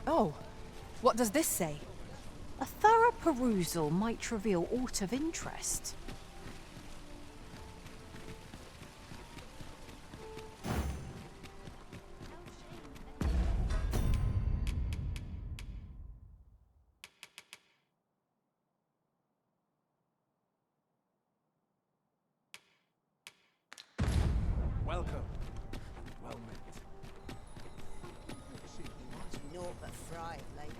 Oh, what does this say? A thorough perusal might reveal aught of interest. Welcome. Well met. Naught but fried, late.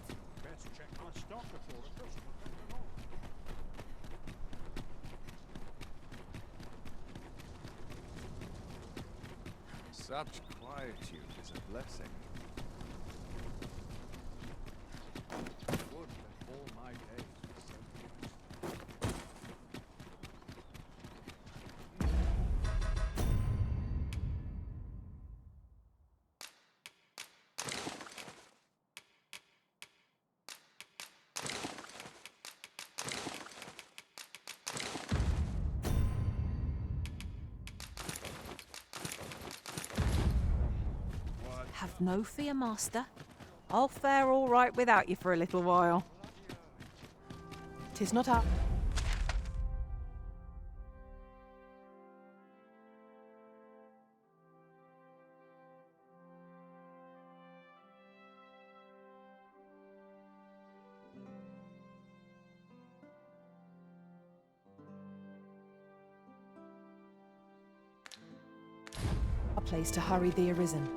Better check my stock before the customer comes along. Such quietude is a blessing. Would that all my days were so given. Have no fear, master. I'll fare all right without you for a little while. 'Tis not our... a place to hurry the arisen.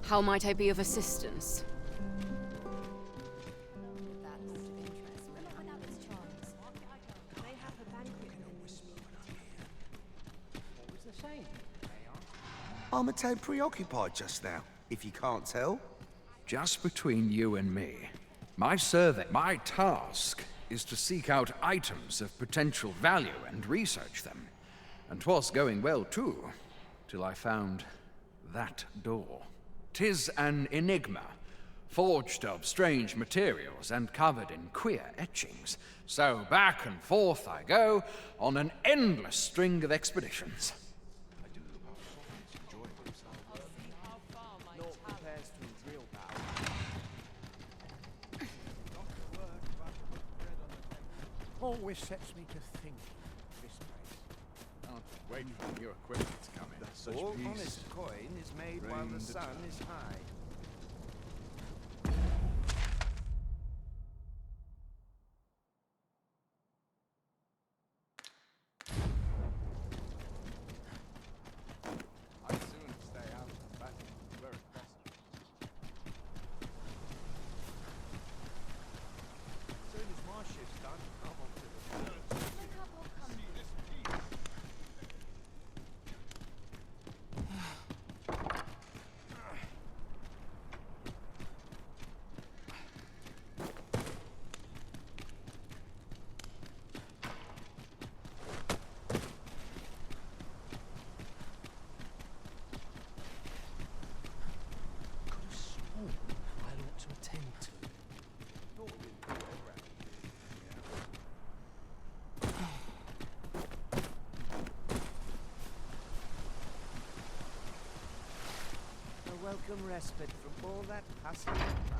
How might I be of assistance? I'm a tad preoccupied just now, if you can't tell. Just between you and me, my task is to seek out items of potential value and research them. And 'twas going well too, till I found that door. 'Tis an enigma, forged of strange materials and covered in queer etchings. So back and forth I go on an endless string of expeditions. Always sets me to think of this place. Can't wait for new equipment to come in. Such All peace. honest coin is made while Reign the sun determined. is high. I'd sooner stay out of the battle were it possible. As soon as my shift's done, I'm on to the a welcome respite from all that hustle and bustle.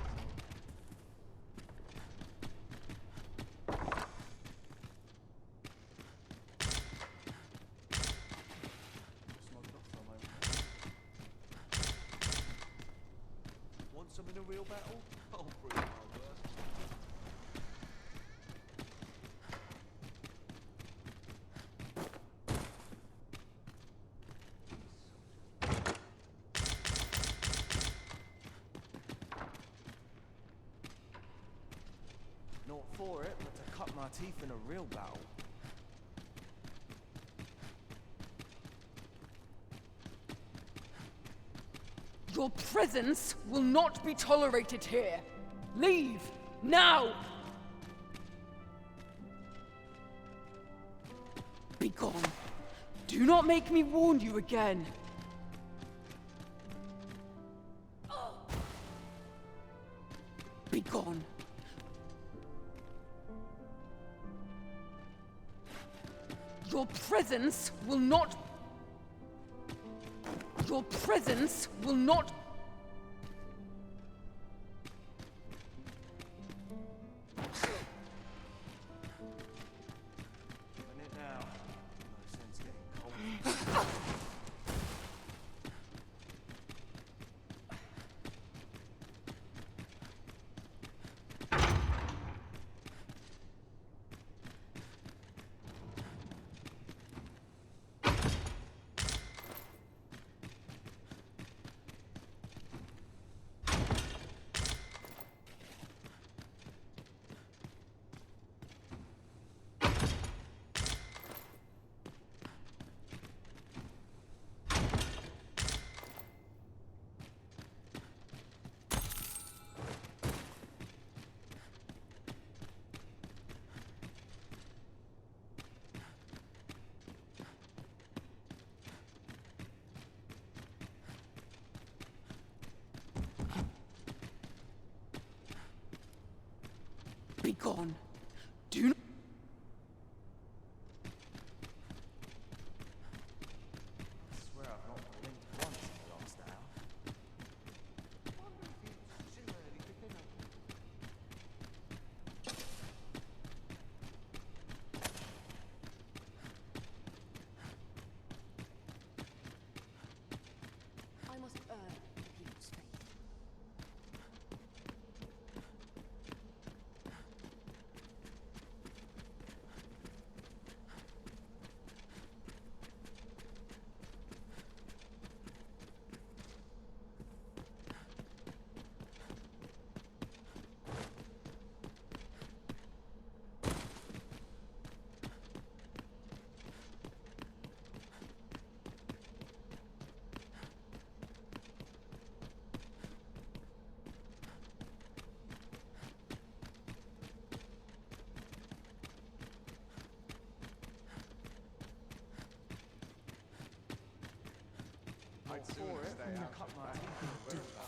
Want some in a real battle? I'll bring my worst. Not for it, but to cut my teeth in a real battle. Your presence will not be tolerated here. Leave, now! Be gone. Do not make me warn you again. Be gone. presence will not... Your presence will not... Be gone. Do not... I must earn people's faith.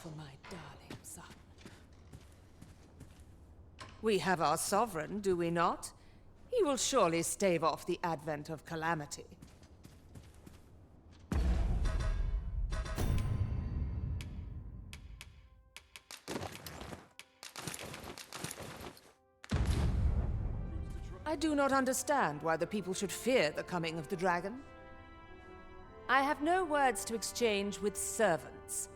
For my darling son. We have our sovereign, do we not? He will surely stave off the advent of calamity. I do not understand why the people should fear the coming of the dragon. I have no words to exchange with servants.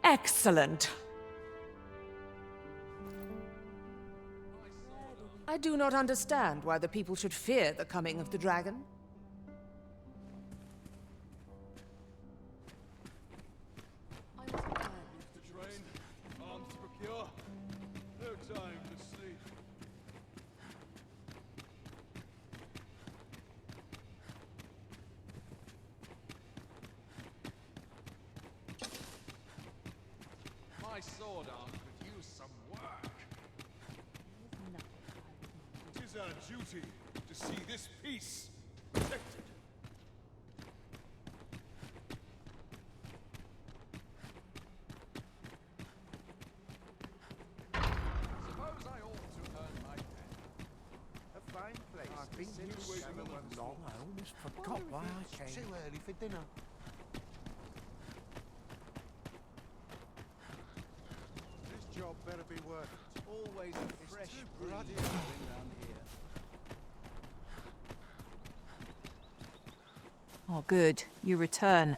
Excellent. I do not understand why the people should fear the coming of the dragon. My sword arm could use some work. It is our duty to see this peace protected. Suppose I ought to earn my pay. A fine place. I've been here so long, I almost forgot why I came. Too early for dinner. This job better be worth it. Always a fresh bloody thing down here. Oh, good. You return.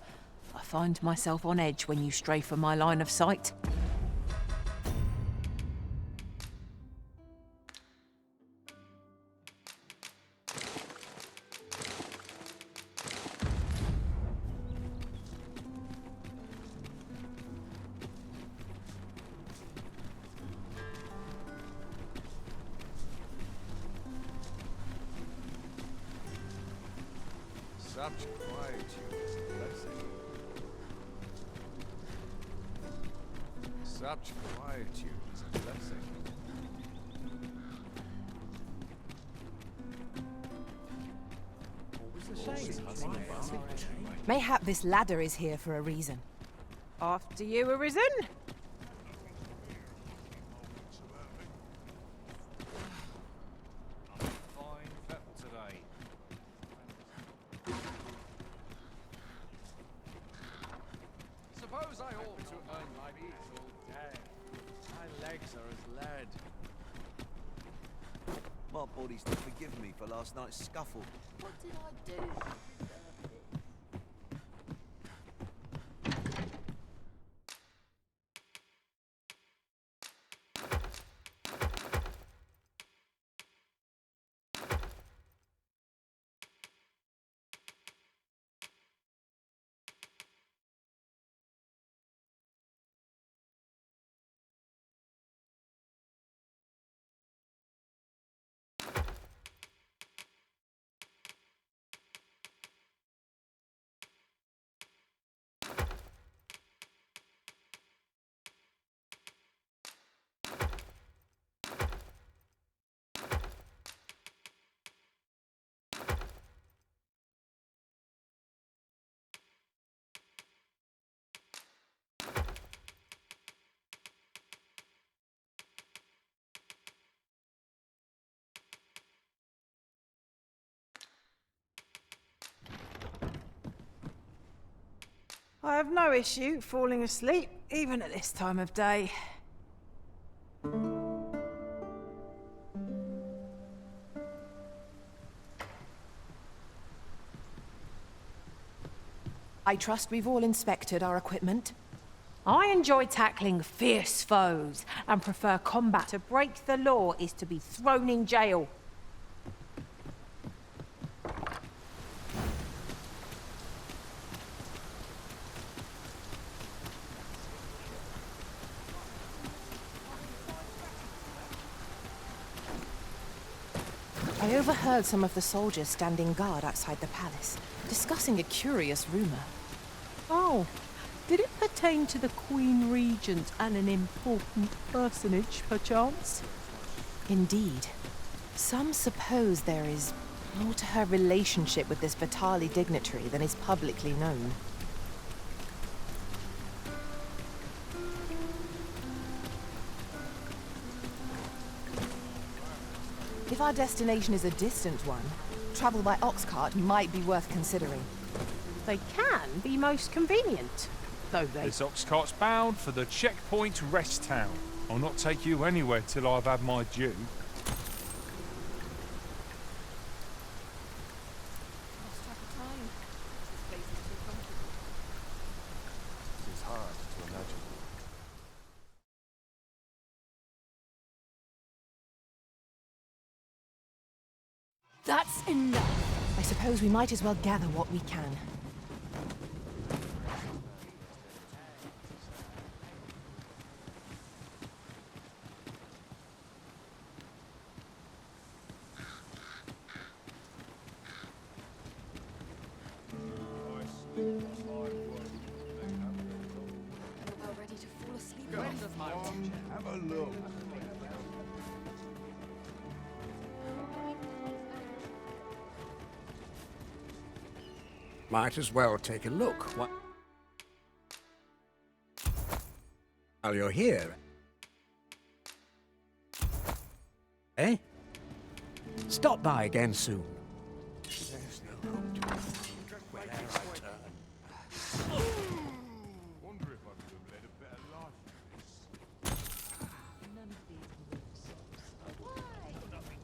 I find myself on edge when you stray from my line of sight. Such quietude is a blessing. Such quietude is a blessing. Always the same. Mayhap this ladder is here for a reason. After you, Arisen. Fine pepper today. Suppose I ought to earn my beats all day. My legs are as lead. My body's to forgive me for last night's scuffle. What did I do? I have no issue falling asleep, even at this time of day. I trust we've all inspected our equipment. I enjoy tackling fierce foes and prefer combat. To break the law is to be thrown in jail. I overheard some of the soldiers standing guard outside the palace, discussing a curious rumor. Oh, did it pertain to the Queen Regent and an important personage, perchance? Indeed. Some suppose there is more to her relationship with this Battahl dignitary than is publicly known. If our destination is a distant one, travel by oxcart might be worth considering. They can be most convenient, though they... This oxcart's bound for the checkpoint rest town. I'll not take you anywhere till I've had my due. This is hard to imagine. That's enough. I suppose we might as well gather what we can. About ready to fall asleep. Have a look. Might as well take a look. While you're here. Eh? Stop by again soon. There's no hope to where I turn. Wonder if I could have led a better life than this.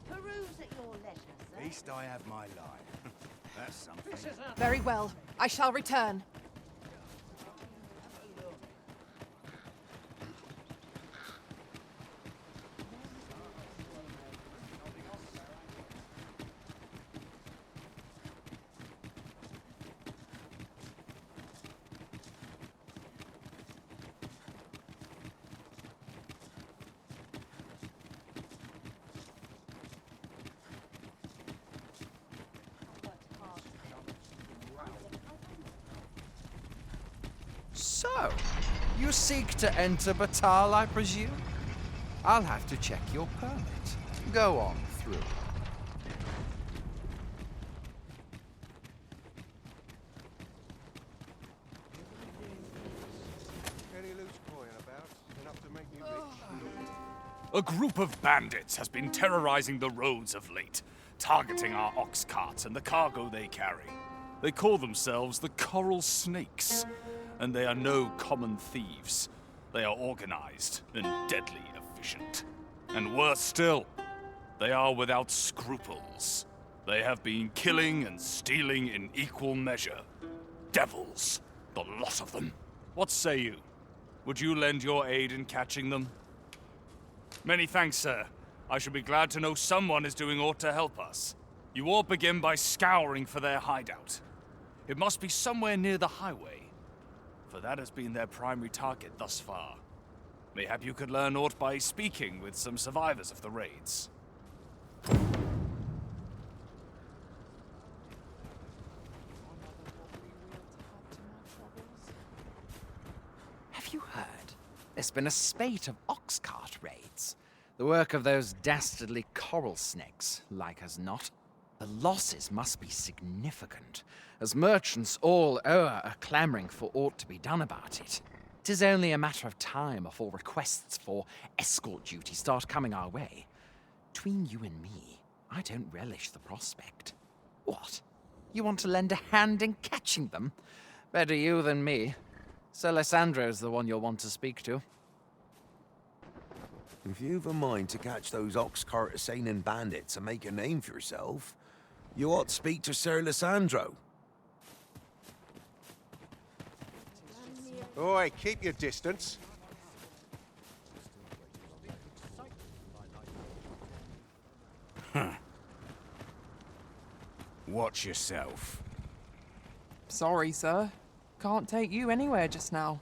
Peruse at your leisure, sir. At least I have my life. That's something. Very well. I shall return. So, you seek to enter Bakbattahl, I presume? I'll have to check your permit. Go on through. A group of bandits has been terrorizing the roads of late, targeting our ox carts and the cargo they carry. They call themselves the Coral Snakes, and they are no common thieves. They are organized and deadly efficient. And worse still, they are without scruples. They have been killing and stealing in equal measure. Devils, the lot of them. What say you? Would you lend your aid in catching them? Many thanks, sir. I shall be glad to know someone is doing aught to help us. You all begin by scouring for their hideout. It must be somewhere near the highway, for that has been their primary target thus far. Mayhap you could learn aught by speaking with some survivors of the raids. Have you heard? There's been a spate of oxcart raids. The work of those dastardly coral snakes, like as not. The losses must be significant, as merchants all o'er are clamouring for aught to be done about it. 'Tis only a matter of time before requests for escort duty start coming our way. Between you and me, I don't relish the prospect. What? You want to lend a hand in catching them? Better you than me. Sir Lyssandro's the one you'll want to speak to. If you've a mind to catch those oxcart assailing bandits and make a name for yourself, you ought to speak to Sir Lyssandro. Oi, keep your distance. Watch yourself. Sorry, sir. Can't take you anywhere just now.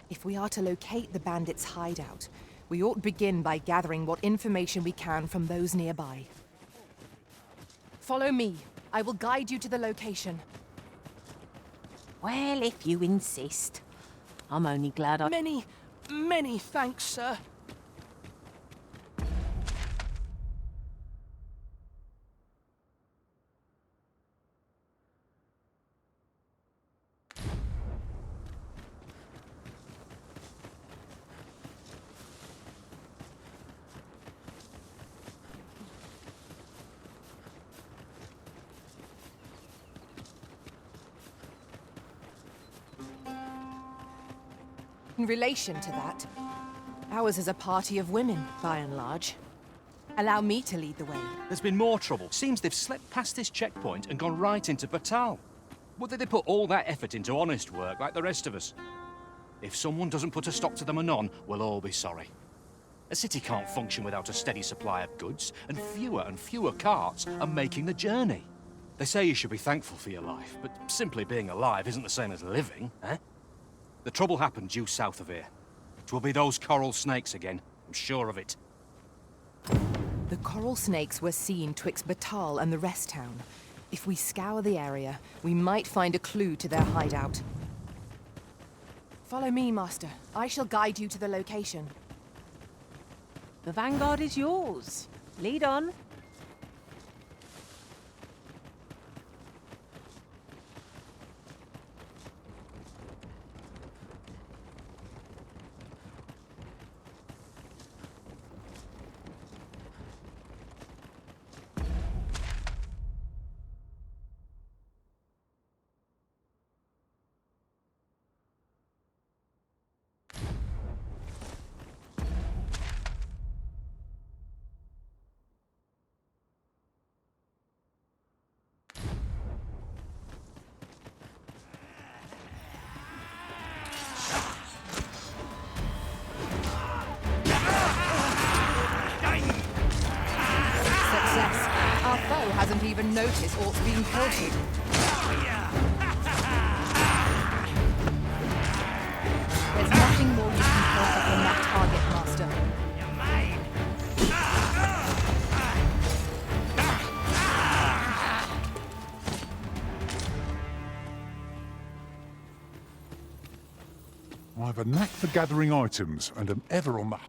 If we are to locate the bandits' hideout, we ought to begin by gathering what information we can from those nearby. Follow me. I will guide you to the location. Well, if you insist. I'm only glad I... Many thanks, sir. In relation to that, ours is a party of women, by and large. Allow me to lead the way. There's been more trouble. Seems they've slipped past this checkpoint and gone right into Bakbattahl. Would they put all that effort into honest work like the rest of us? If someone doesn't put a stop to them anon, we'll all be sorry. A city can't function without a steady supply of goods, and fewer carts are making the journey. They say you should be thankful for your life, but simply being alive isn't the same as living, eh? The trouble happened due south of here. 'Twill be those coral snakes again, I'm sure of it. The coral snakes were seen twixt Bakbattahl and the rest town. If we scour the area, we might find a clue to their hideout. Follow me, Master. I shall guide you to the location. The vanguard is yours. Lead on. Hasn't even noticed orcs being pelted. There's nothing more you can perfect than that target, Master. I've a knack for gathering items and am ever on the...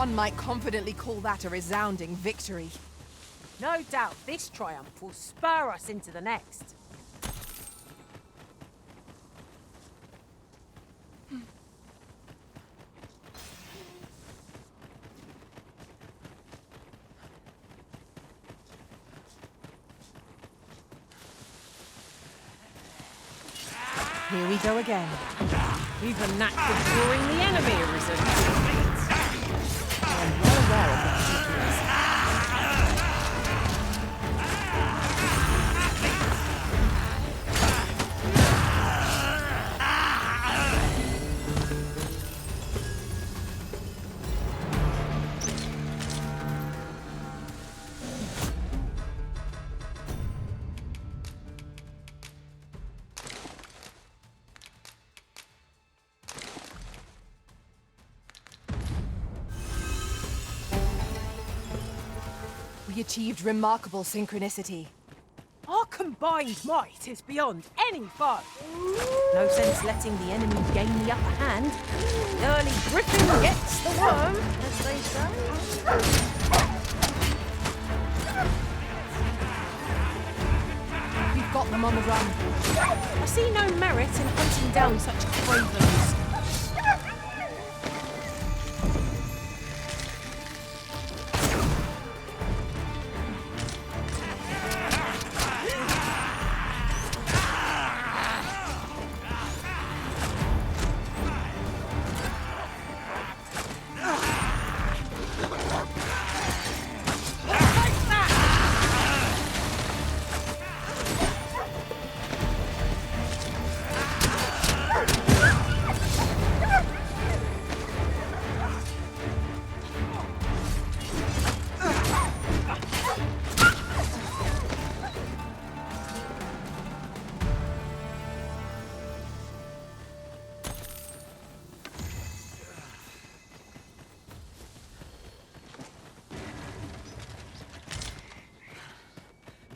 Some might confidently call that a resounding victory. No doubt this triumph will spur us into the next. Here we go again. We've a knack for drawing the enemy, Risen. I'm well aware of the particulars. We achieved remarkable synchronicity. Our combined might is beyond any foe. No sense letting the enemy gain the upper hand. The early Griffin gets the worm, as they say. We've got them on the run. I see no merit in hunting down such cravens.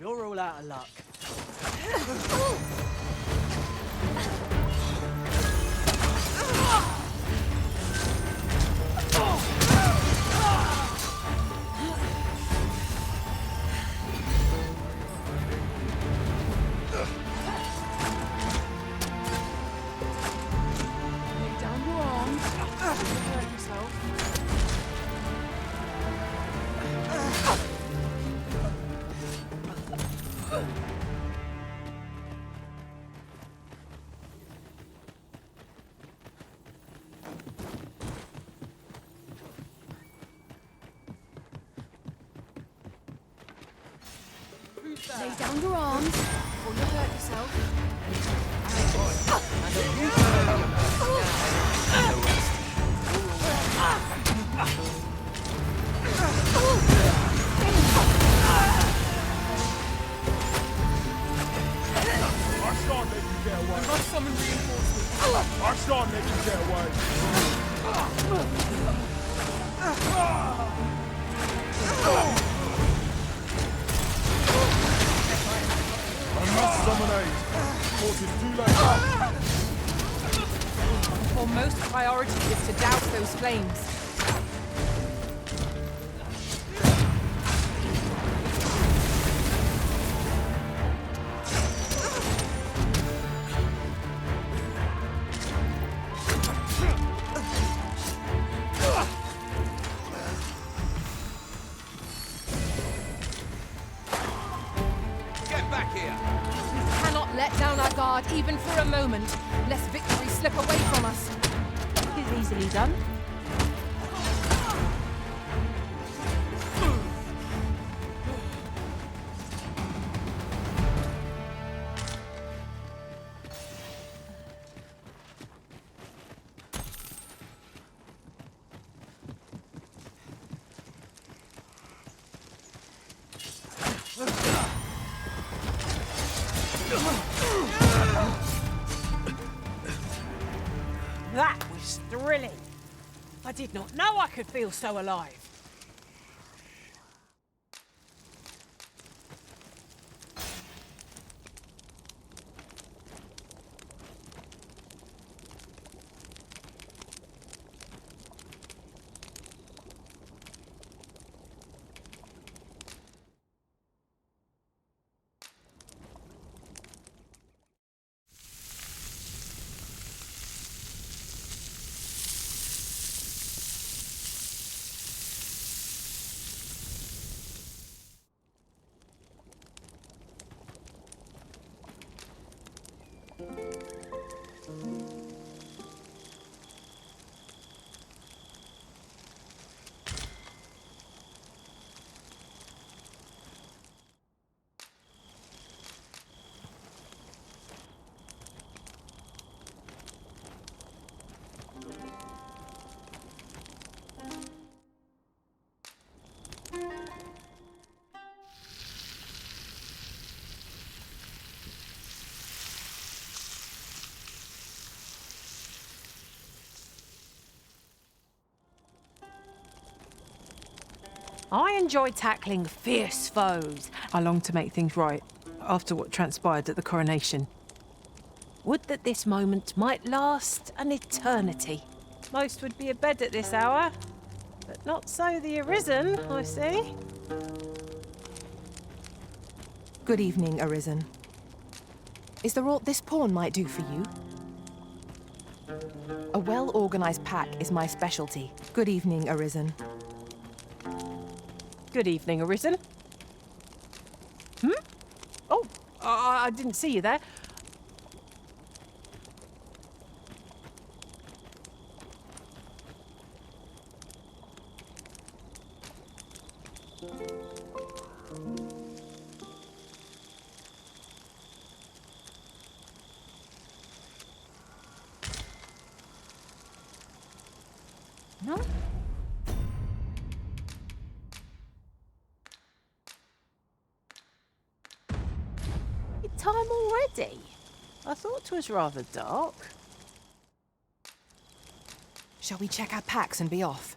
You're all out of luck. Lay down your arms. Don't hurt yourself. Lay down your arms before you hurt yourself. I can't let you get away. We must summon reinforcements. I can't let you get away. I must summon aid. Or it's too late. Our foremost priority is to douse those flames. Let down our guard even for a moment, lest victory slip away from us. It is easily done. That was thrilling. I did not know I could feel so alive. I enjoy tackling fierce foes. I long to make things right after what transpired at the coronation. Would that this moment might last an eternity. Most would be abed at this hour, but not so the Arisen, I see. Good evening, Arisen. Is there aught this pawn might do for you? A well-organized pack is my specialty. Good evening, Arisen. Good evening, Arisen. Oh, I didn't see you there. No? It's time already. I thought it was rather dark. Shall we check our packs and be off?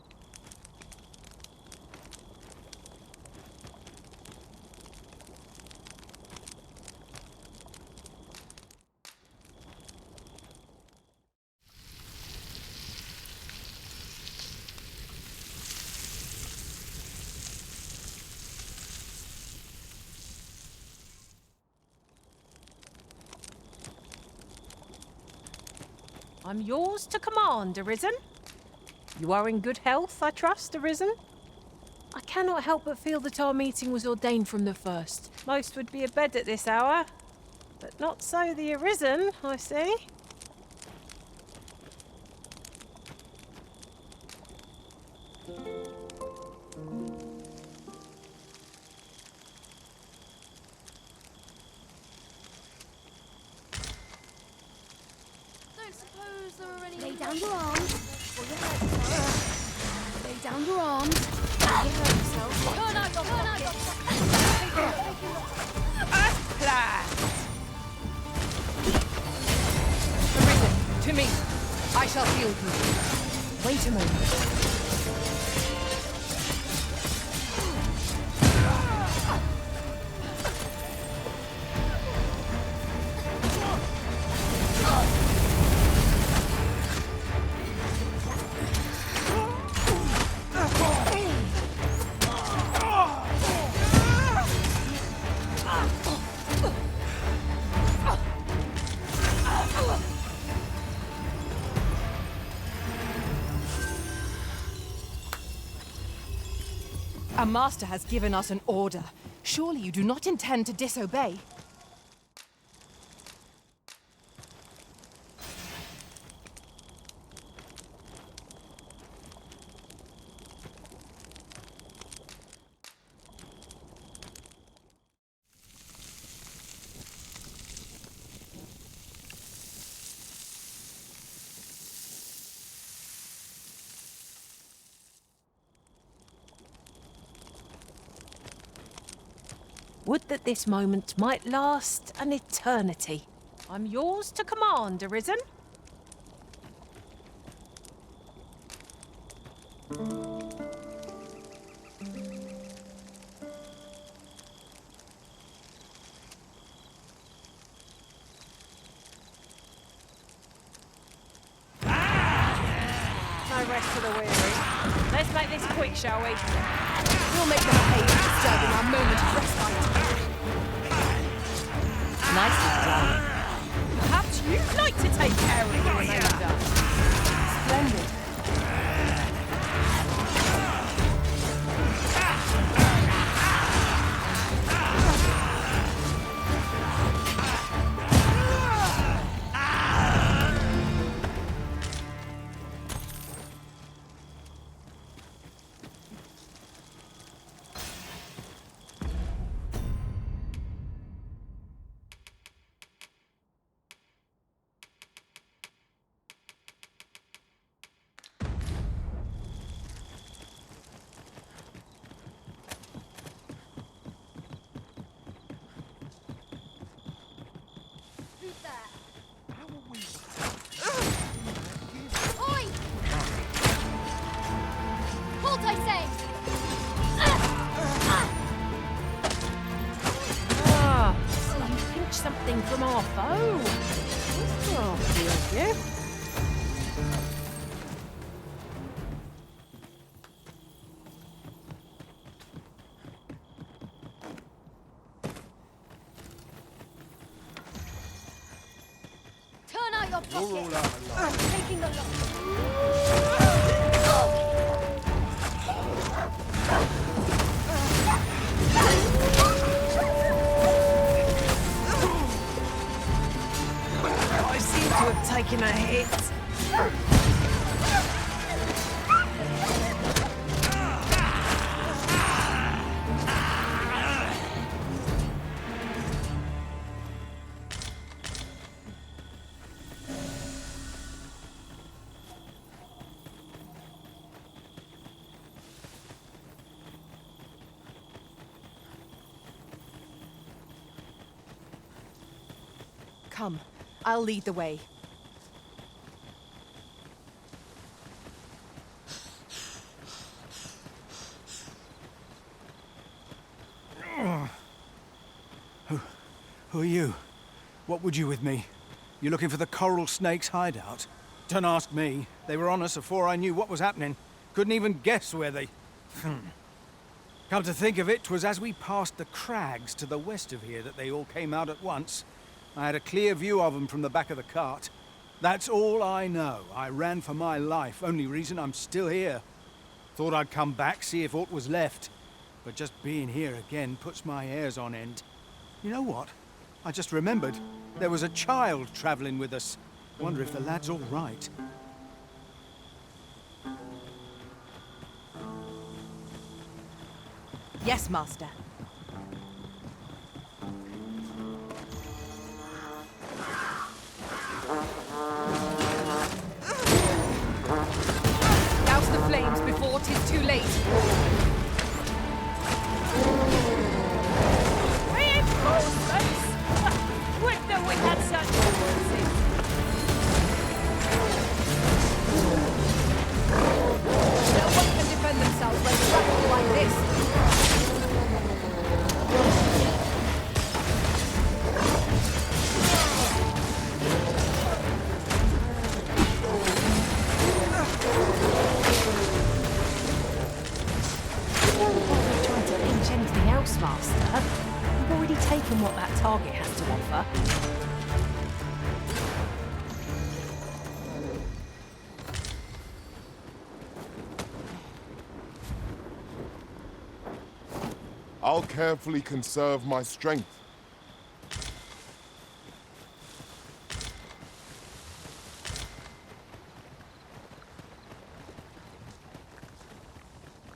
I'm yours to command, Arisen. You are in good health, I trust, Arisen? I cannot help but feel that our meeting was ordained from the first. Most would be abed at this hour, but not so the Arisen, I see. Lay down your arms. Or you hurt yourself. Lay down your arms. Or you hurt yourself. Turn out your As planned. Arisen, to me. I shall heal you. Wait a moment. Our master has given us an order. Surely you do not intend to disobey? Would that this moment might last an eternity. I'm yours to command, Arisen. No rest for the weary. Let's make this quick, shall we? We'll make them pay for disturbing our moment of respite. Nicely done. Perhaps you'd like to take care of the remainder. Splendid. something from our foe. That's crafty of you. Turn out your pocket. I'm taking a look. I seem to have taken a hit. Come, I'll lead the way. Who are you? What would you with me? You looking for the coral snake's hideout? Don't ask me. They were on us before I knew what was happening. Couldn't even guess where they... Come to think of it, 'twas as we passed the crags to the west of here that they all came out at once. I had a clear view of them from the back of the cart. That's all I know. I ran for my life. Only reason I'm still here. Thought I'd come back, see if aught was left. But just being here again puts my hairs on end. You know what? I just remembered. There was a child travelling with us. Wonder if the lad's all right. Yes, Master. Douse the flames before 'tis too late. Reinforcements! Would that we had such forces! No one can defend themselves when trapped like this. Master. You've already taken what that target has to offer. I'll carefully conserve my strength.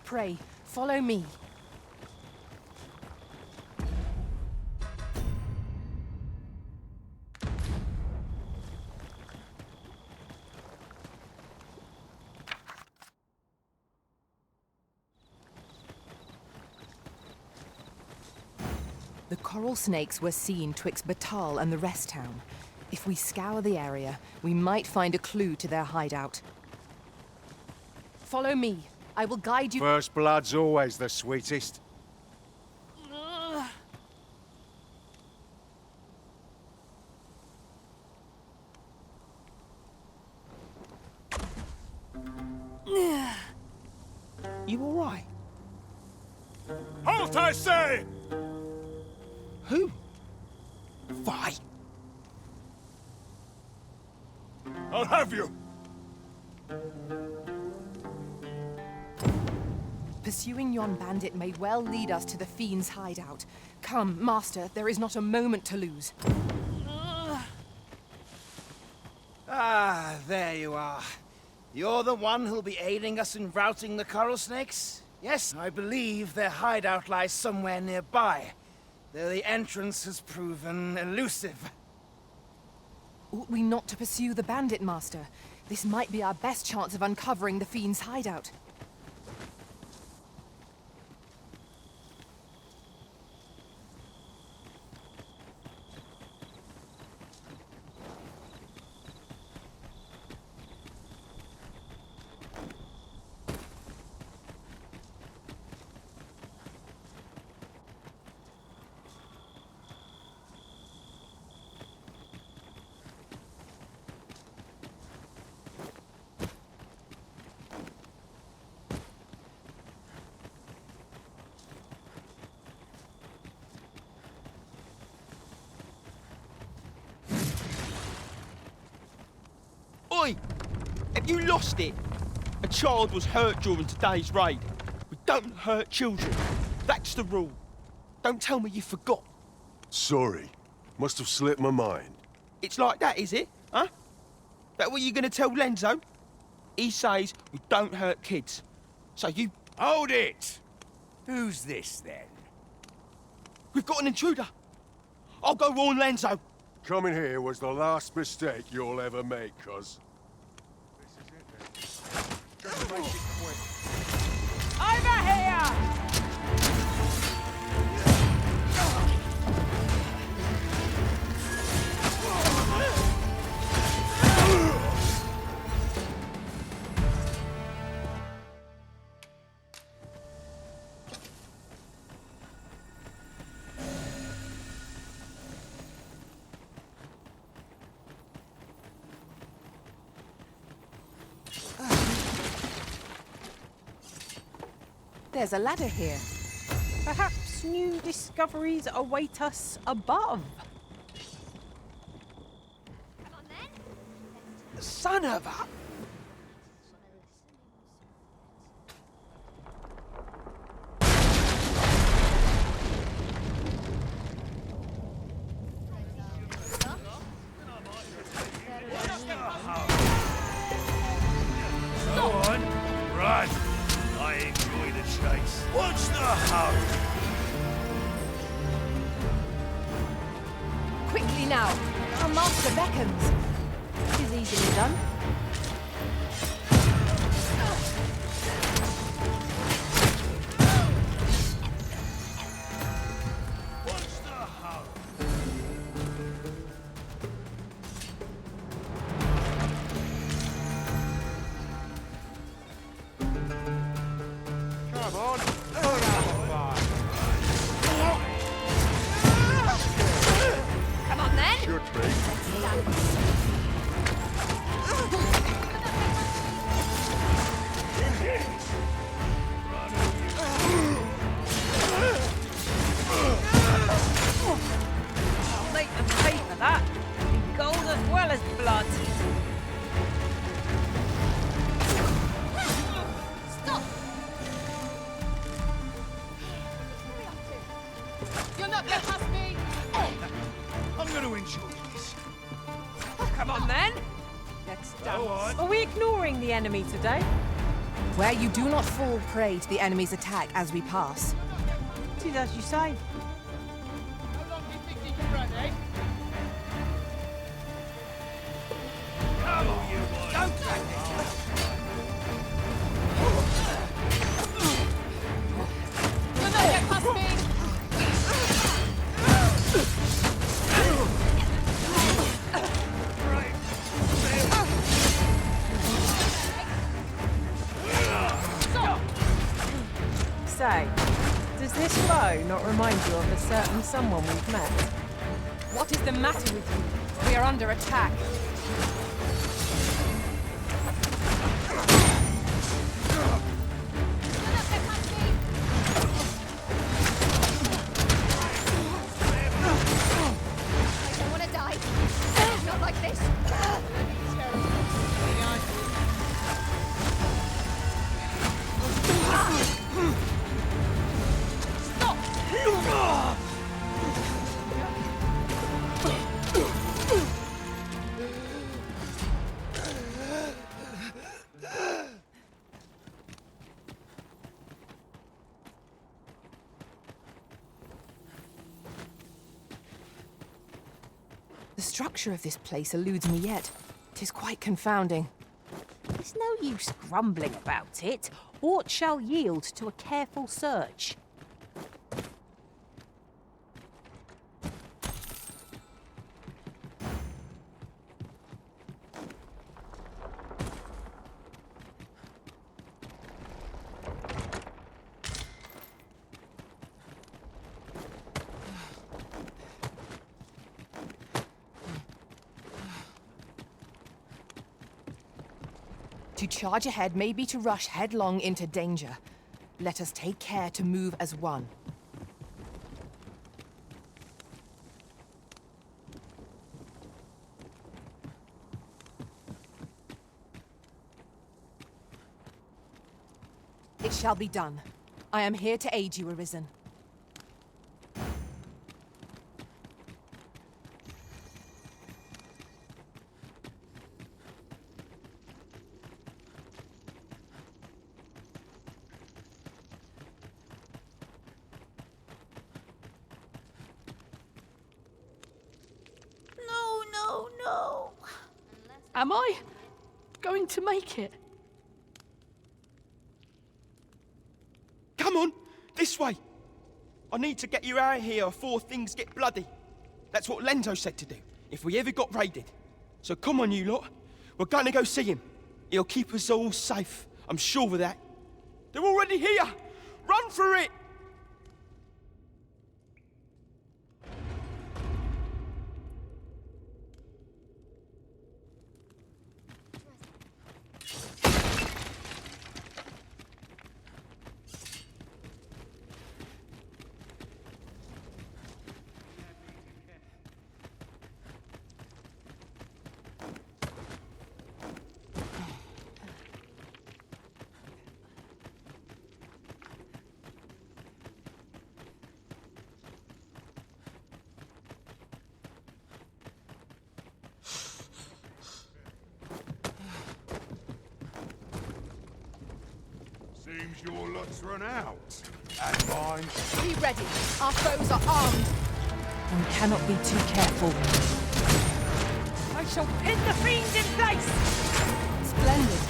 Pray, follow me. The coral snakes were seen twixt Bakbattahl and the rest town. If we scour the area, we might find a clue to their hideout. Follow me. I will guide you. First blood's always the sweetest. You all right? Halt, I say! Who? Fight! I'll have you! Pursuing yon bandit may well lead us to the fiend's hideout. Come, Master, there is not a moment to lose. Ah, there you are. You're the one who'll be aiding us in routing the coral snakes? Yes, I believe their hideout lies somewhere nearby, though the entrance has proven elusive. Ought we not to pursue the bandit, Master? This might be our best chance of uncovering the fiend's hideout. Have you lost it? A child was hurt during today's raid. We don't hurt children. That's the rule. Don't tell me you forgot. Sorry. Must have slipped my mind. It's like that, is it? Huh? That what you're gonna tell Lanzo? He says we don't hurt kids. So you... Hold it! Who's this, then? We've got an intruder. I'll go warn Lanzo. Coming here was the last mistake you'll ever make, cuz. Over here! There's a ladder here. Perhaps new discoveries await us above. Come on then. Son of a... Go on, run! I enjoy the chase. What's the hurry? Quickly now! Our master beckons. Is easily done. What's the hurry? Come on. Come on then. Should be. I'll make them pay for that. In gold as well as blood. Stop! You're not gonna pass me! I'm going to enjoy this. Come on then. Let's Go on. Are we ignoring the enemy today? Where you do not fall prey to the enemy's attack as we pass. It is as you say. How long do you think you can run, eh? Come on, you boys. Don't drag this. You're not gonna pass me! Say, does this foe not remind you of a certain someone we've met? What is the matter with you? We are under attack. I don't want to die. Not like this. The structure of this place eludes me yet. 'Tis quite confounding. There's no use grumbling about it. Aught shall yield to a careful search. To charge ahead may be to rush headlong into danger. Let us take care to move as one. It shall be done. I am here to aid you, Arisen. No. Am I going to make it? Come on, this way. I need to get you out of here before things get bloody. That's what Lanzo said to do, if we ever got raided. So come on, you lot. We're going to go see him. He'll keep us all safe. I'm sure of that. They're already here. Run for it. Seems your luck's run out. And mine. Be ready. Our foes are armed. One cannot be too careful. I shall pin the fiends in place! Splendid.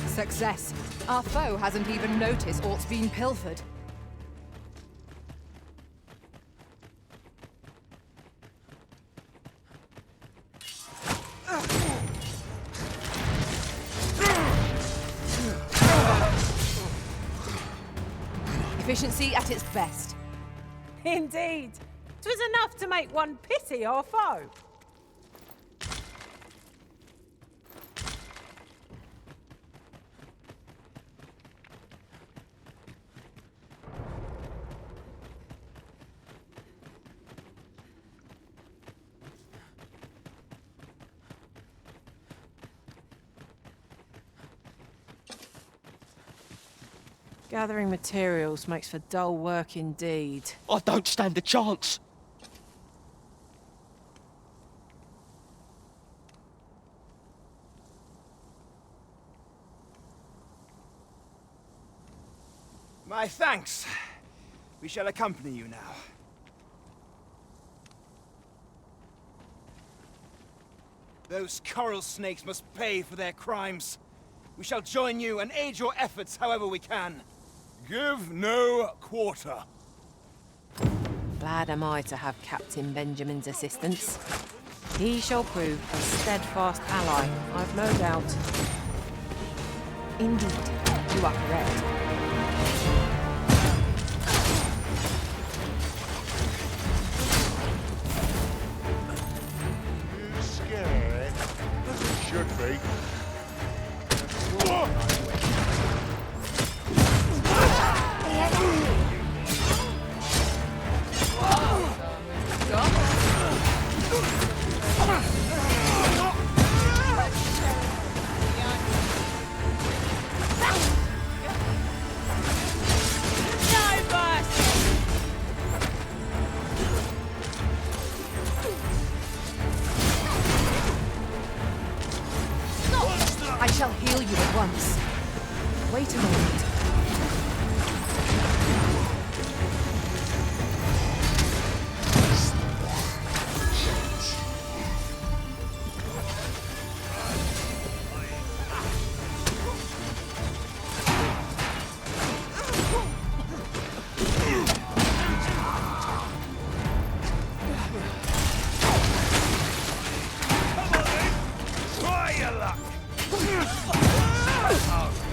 Success. Our foe hasn't even noticed aught's been pilfered. Efficiency at its best. Indeed. 'Twas enough to make one pity our foe. Gathering materials makes for dull work indeed. I don't stand a chance. My thanks. We shall accompany you now. Those coral snakes must pay for their crimes. We shall join you and aid your efforts however we can. Give no quarter. Glad am I to have Captain Benjamin's assistance. He shall prove a steadfast ally, I've no doubt. Indeed, you are correct. You scared? Should be. I shall heal you at once. Wait a moment.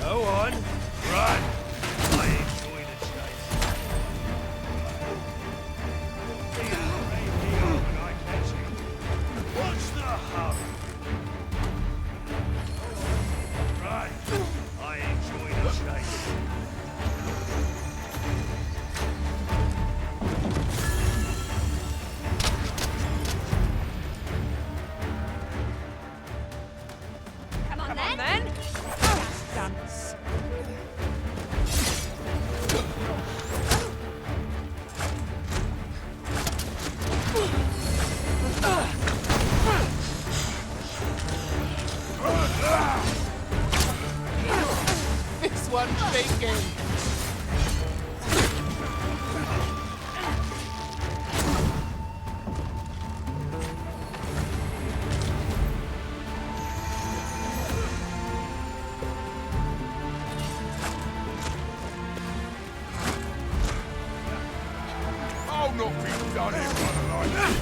Go on. Right. speaking. I'll not be done in one like that.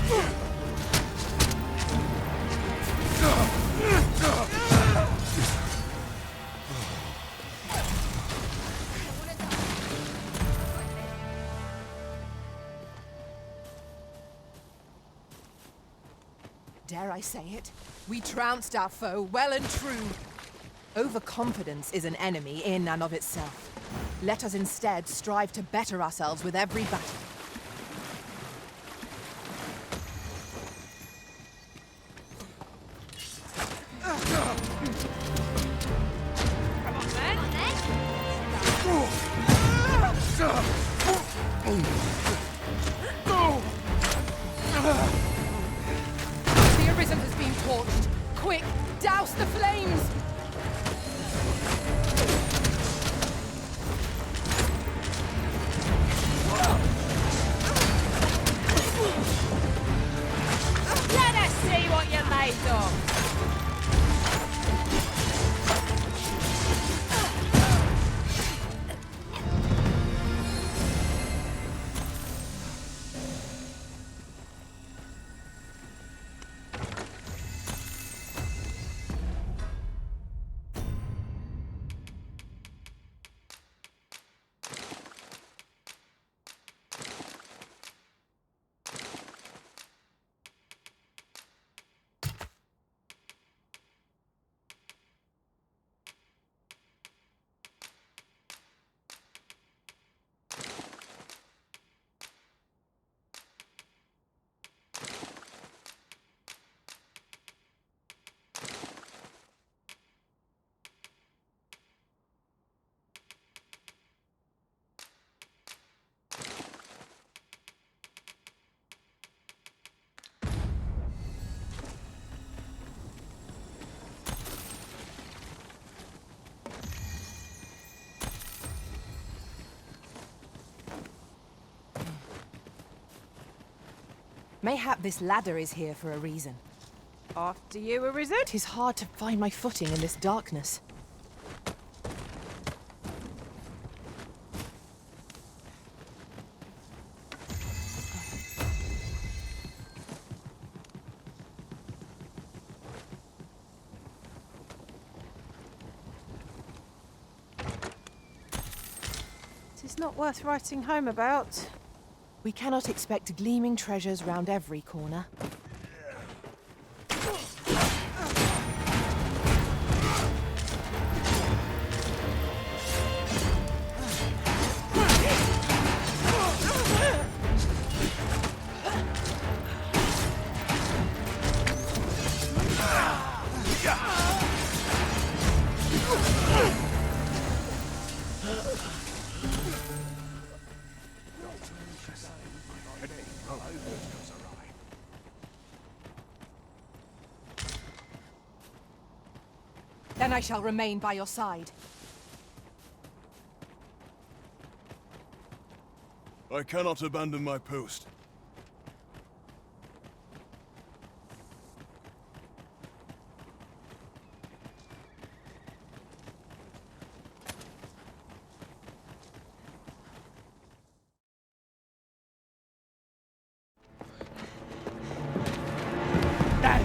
Dare I say it? We trounced our foe well and true. Overconfidence is an enemy in and of itself. Let us instead strive to better ourselves with every battle. The Arisen has been torched. Quick, douse the flames! Let us see what you're made of! Mayhap this ladder is here for a reason. After you, Arisen? 'Tis hard to find my footing in this darkness. Tis not worth writing home about. We cannot expect gleaming treasures round every corner. Then I shall remain by your side. I cannot abandon my post.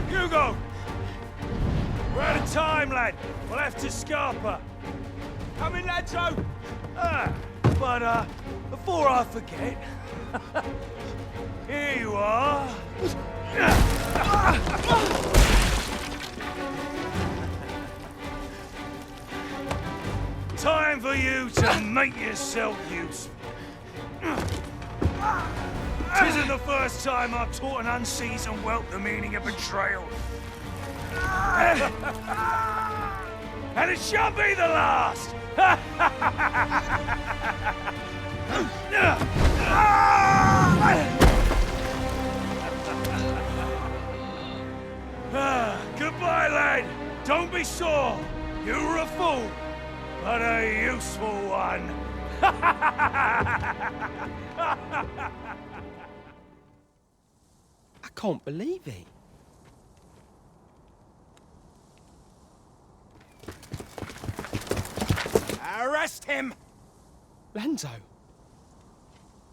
Hugo! We're out of time, lad. We'll have to scarper. Come in, Lanzo. But before I forget, here you are. Time for you to make yourself useful. Tisn't the first time I've taught an unseasoned whelp the meaning of betrayal. And it shan't be the last! Goodbye, lad. Don't be sore. You were a fool. but a useful one. I can't believe it. Arrest him! Lanzo.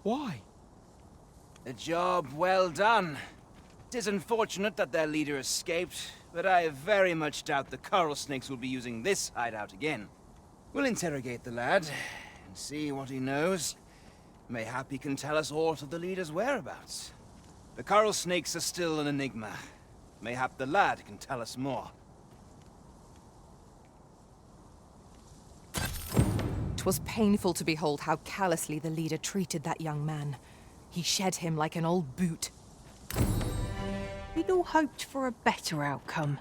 Why? A job well done. 'Tis unfortunate that their leader escaped, but I very much doubt the coral snakes will be using this hideout again. We'll interrogate the lad and see what he knows. Mayhap he can tell us aught of the leader's whereabouts. The coral snakes are still an enigma. Mayhap the lad can tell us more. 'Twas painful to behold how callously the leader treated that young man. He shed him like an old boot. We'd all hoped for a better outcome.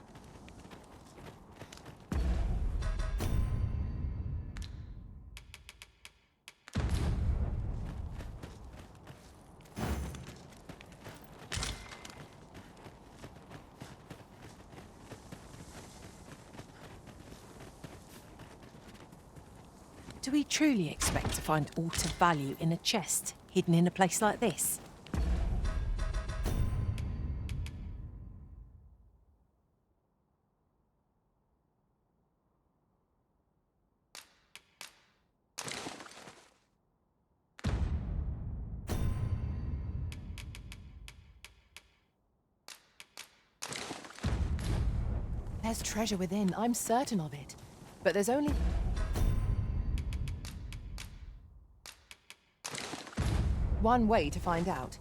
Do we truly expect to find aught of value in a chest hidden in a place like this? There's treasure within, I'm certain of it. But there's only... one way to find out.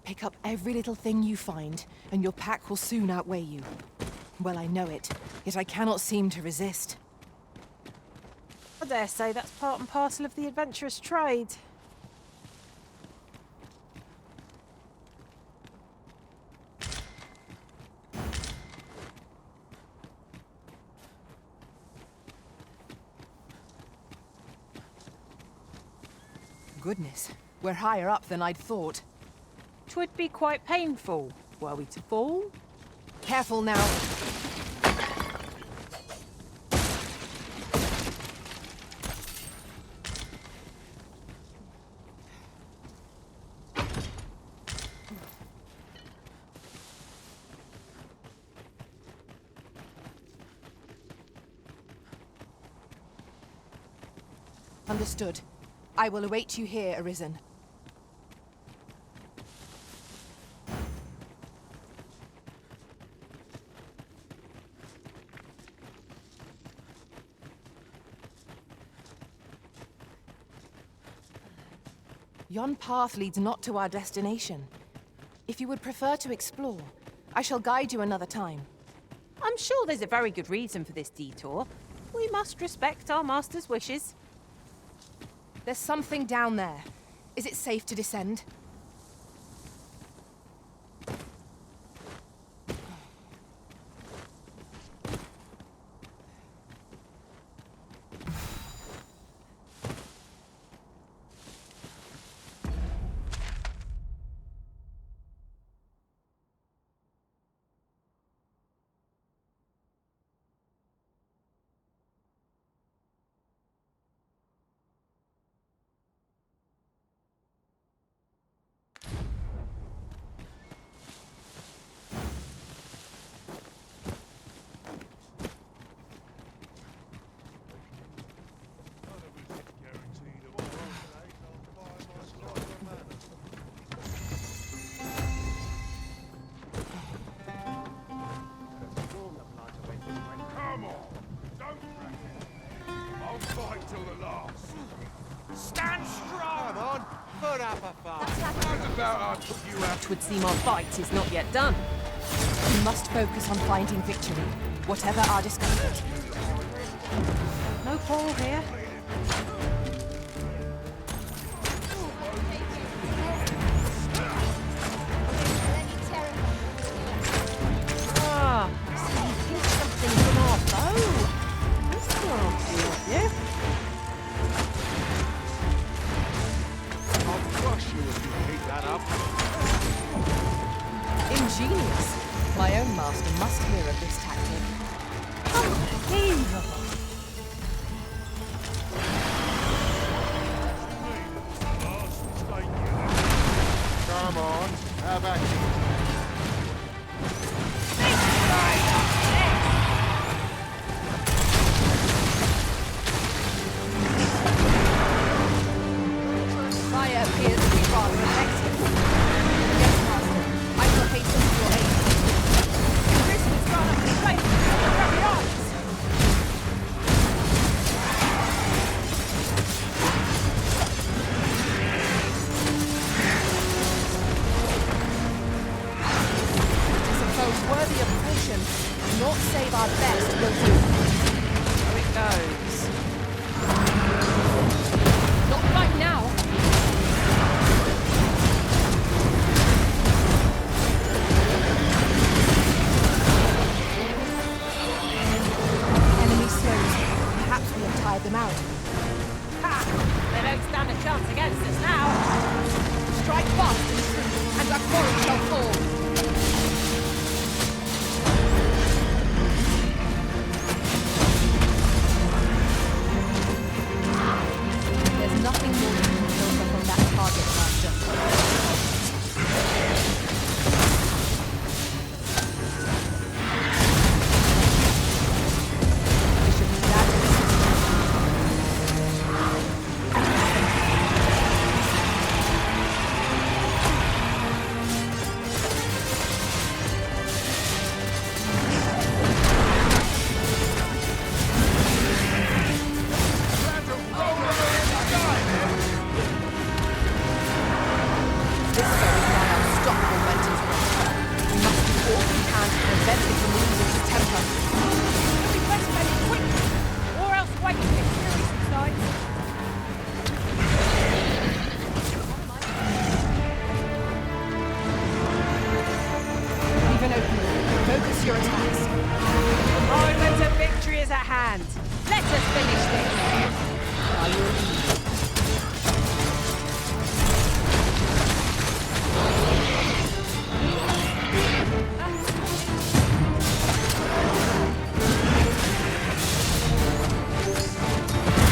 Pick up every little thing you find, and your pack will soon outweigh you. Well, I know it, yet I cannot seem to resist. I dare say that's part and parcel of the adventurous trade. Goodness, we're higher up than I'd thought. 'Twould be quite painful, were we to fall. Careful now. Understood. I will await you here, Arisen. Yon path leads not to our destination. If you would prefer to explore, I shall guide you another time. I'm sure there's a very good reason for this detour. We must respect our master's wishes. There's something down there. Is it safe to descend? It would seem our fight is not yet done. We must focus on finding victory. whatever our discomfort. No quarrel here. Ah, I see you picked something from our bow. That's classy of you. I'll crush you if you keep that up. Ingenious. My own master must hear of this tactic. Unbelievable. Come on, have at you. Fire appears to be rather effective. Yes, master. I shall hasten to your aid. Griffin has gone up to the place of the very arms. It is a foe worthy of caution. Not save our best will do. So it goes. Not right now. Enemy slows. Perhaps we have tired them out. Ha! They don't stand a chance against us now. Strike fast and true, and our quarry shall fall. There's nothing more you can filter from that target, Master. We should be glad to assist This foe is my unstoppable mental strength. We must do all we can to prevent it from losing its temper. It'll be best to make it quick, or else wait till it fury subsides. Leave an opening. Focus your attacks. The moment of victory is at hand. Let us finish this. Are you relieved?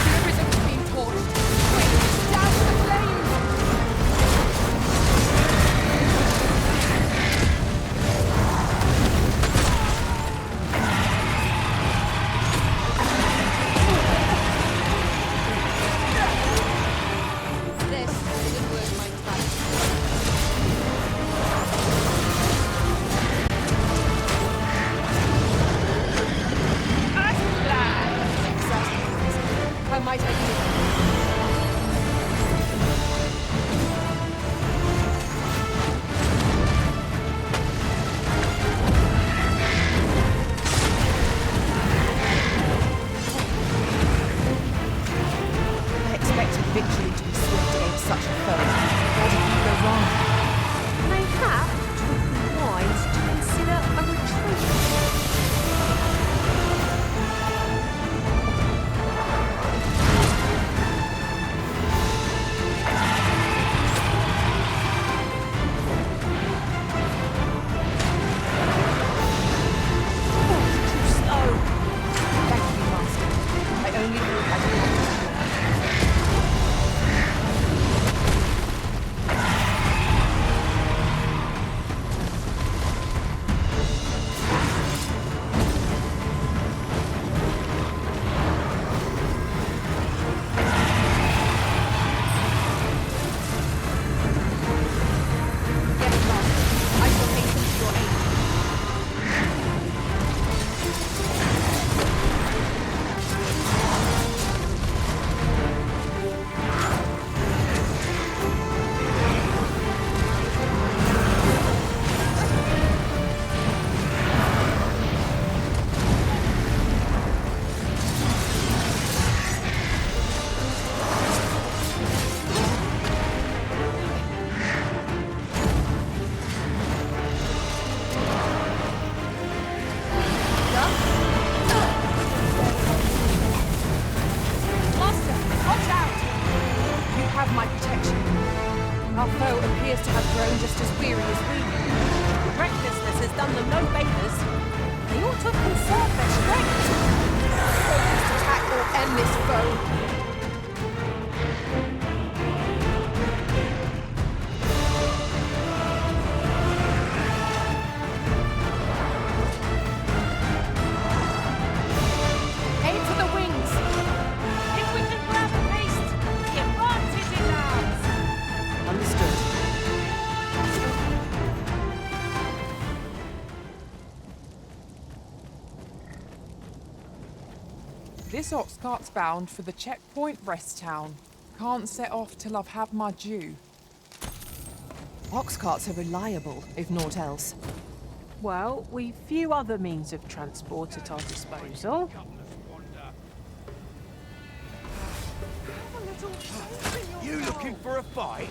The prison's been torched. Quick, down to the flames! This isn't worth my time. How might I do? I expected victory to be swift against such a foe. Where did you go wrong? Mayhap it would be wise to consider a retreat. foe appears to have grown just as weary as we. Recklessness has done them no favours. They ought to have conserved their strength. Focused attack will end this foe. This oxcart's bound for the checkpoint rest town. Can't set off till I've had my due. Oxcarts are reliable, if naught else. Well, we've few other means of transport at our disposal. You looking for a fight?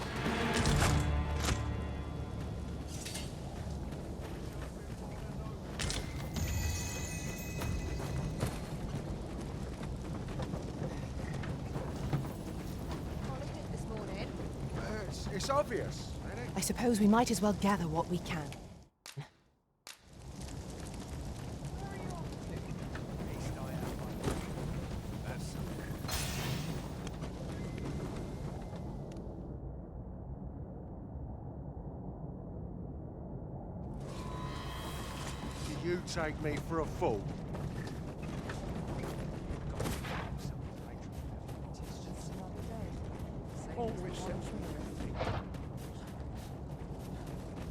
It's obvious. I suppose we might as well gather what we can. Do you take me for a fool?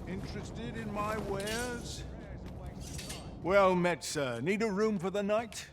Interested in my wares? Well met, sir. Need a room for the night?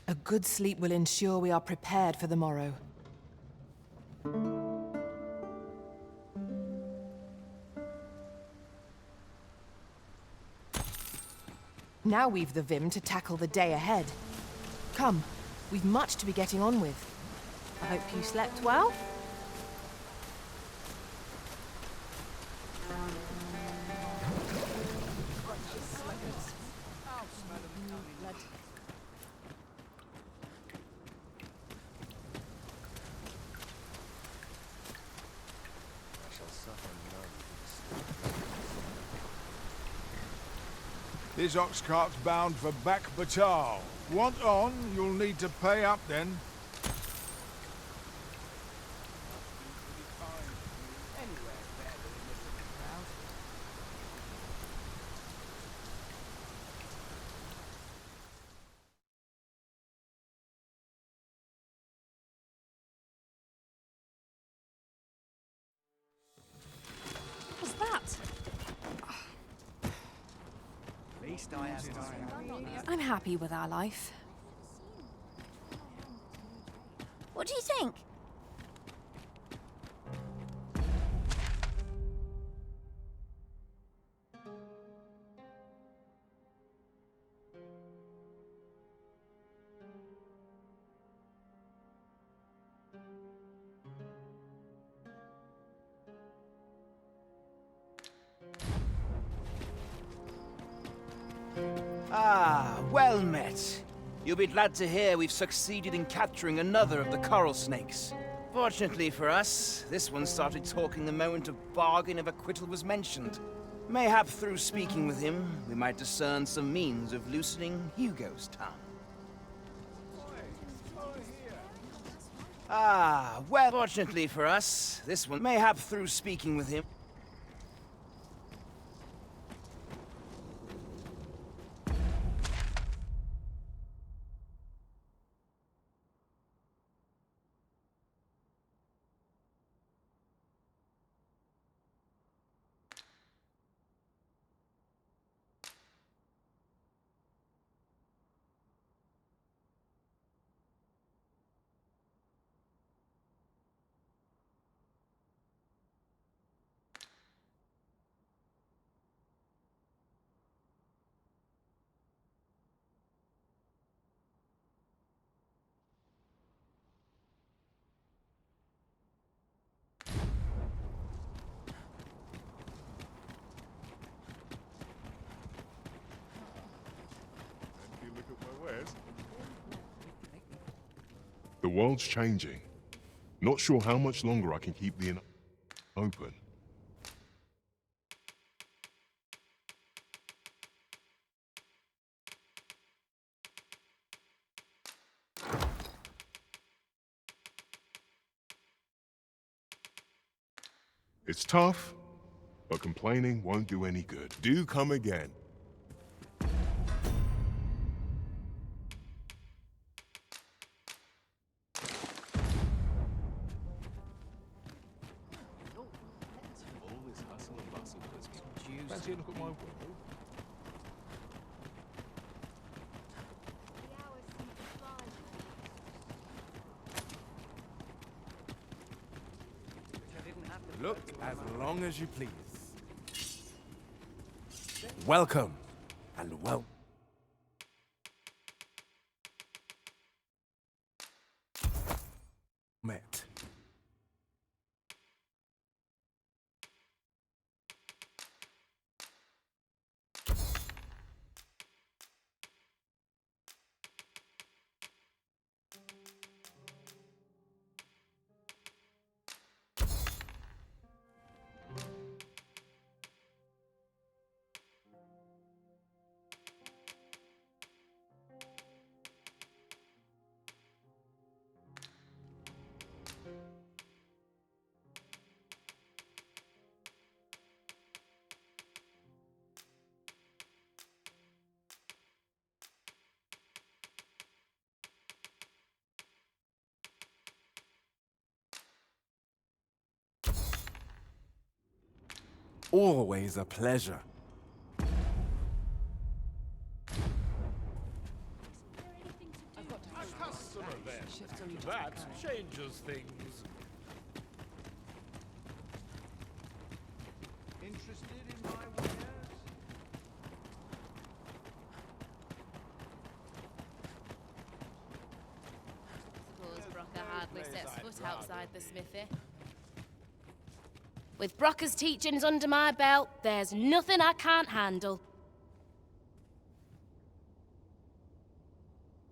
A good sleep will ensure we are prepared for the morrow. Now we've the vim to tackle the day ahead. Come, we've much to be getting on with. I hope you slept well. This oxcart's bound for Bakbattahl. Want on, you'll need to pay up then. What's that? I'm happy with our life. What do you think? well met. You'll be glad to hear we've succeeded in capturing another of the coral snakes. Fortunately for us, this one started talking the moment a bargain of acquittal was mentioned. Mayhap through speaking with him, we might discern some means of loosening Hugo's tongue. Ah, well, fortunately for us, this one mayhap through speaking with him. The world's changing. Not sure how much longer I can keep the inn open. It's tough, but complaining won't do any good. Do come again. Fancy a look at my world? Look as long as you please. Welcome, and well. Met. Always a pleasure. A customer then. That changes things. Interested in my wares? Suppose Brocker hardly sets foot outside the smithy. With Brocker's teachings under my belt, there's nothing I can't handle.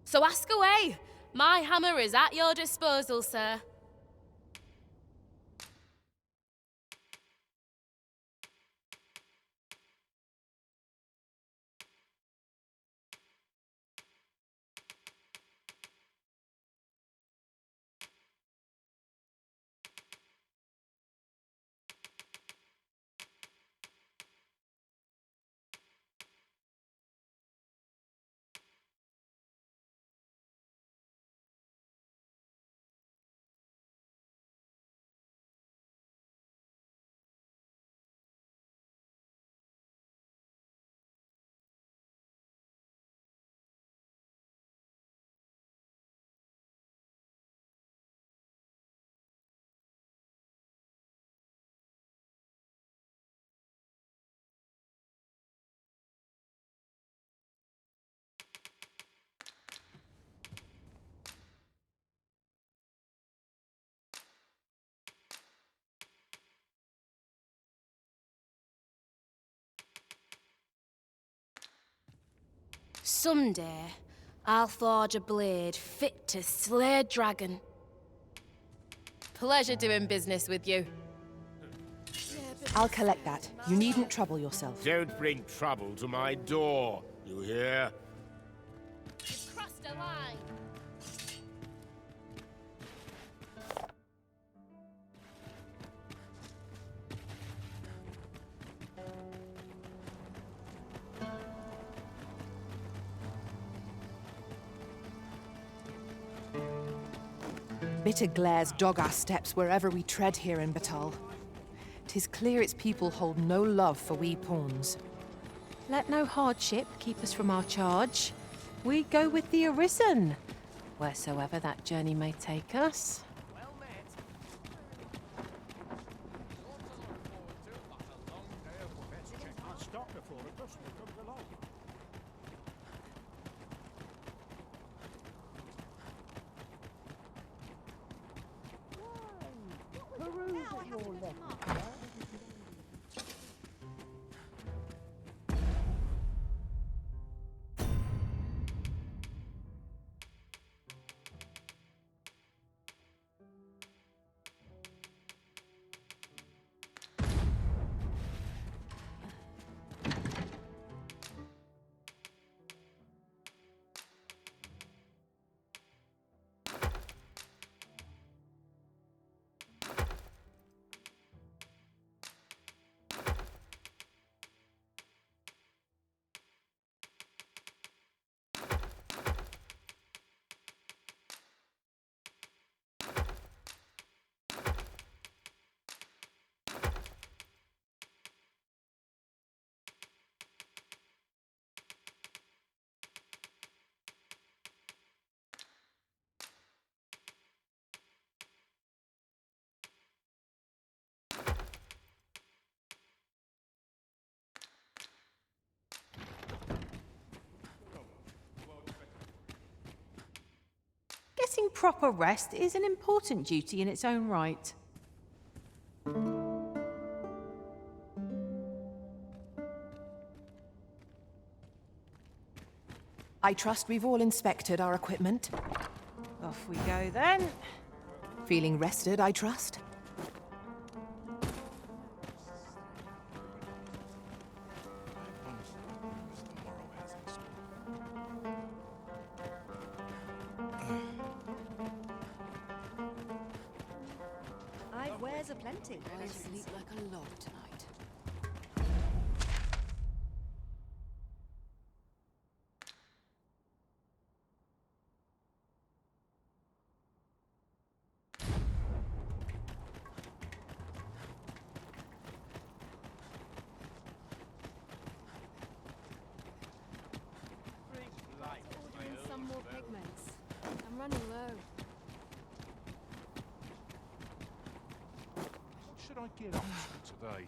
So ask away. My hammer is at your disposal, sir. Someday, I'll forge a blade fit to slay a dragon. Pleasure doing business with you. I'll collect that. You needn't trouble yourself. Don't bring trouble to my door, you hear? You've crossed a line. Bitter glares dog our steps wherever we tread here in Bakbattahl. 'Tis clear its people hold no love for we pawns. Let no hardship keep us from our charge. We go with the Arisen, wheresoever that journey may take us. Getting proper rest is an important duty in its own right. I trust we've all inspected our equipment. Off we go then. Feeling rested, I trust? I've wares aplenty. I sleep like a log tonight. Some more pigments. I'm running low. What should I get up to today?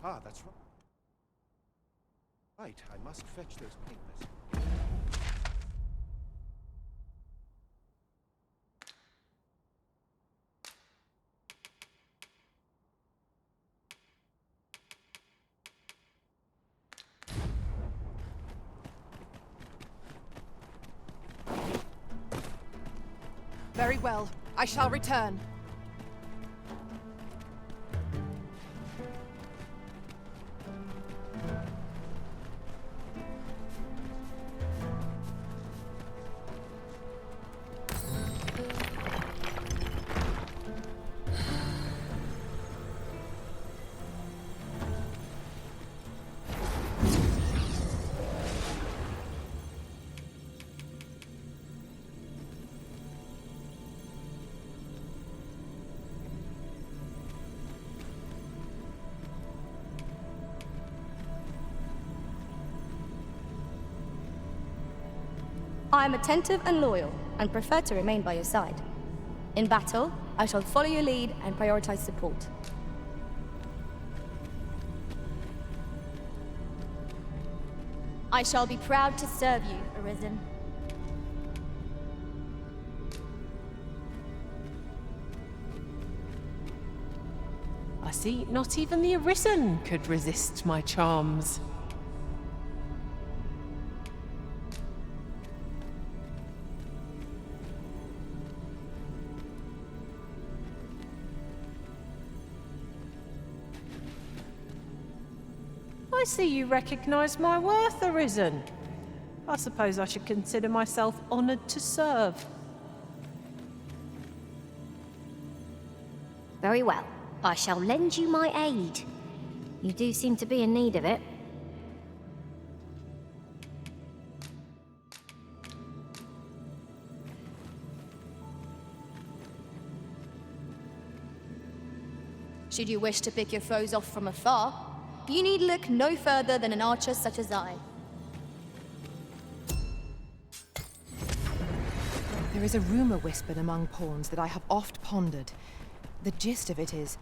Ah, that's right. Right, I must fetch those papers. Very well. I shall return. I am attentive and loyal, and prefer to remain by your side. In battle, I shall follow your lead and prioritize support. I shall be proud to serve you, Arisen. I see not even the Arisen could resist my charms. I see you recognise my worth, Arisen. I suppose I should consider myself honoured to serve. Very well. I shall lend you my aid. You do seem to be in need of it. Should you wish to pick your foes off from afar, you need look no further than an archer such as I. There is a rumour whispered among pawns that I have oft pondered. The gist of it is,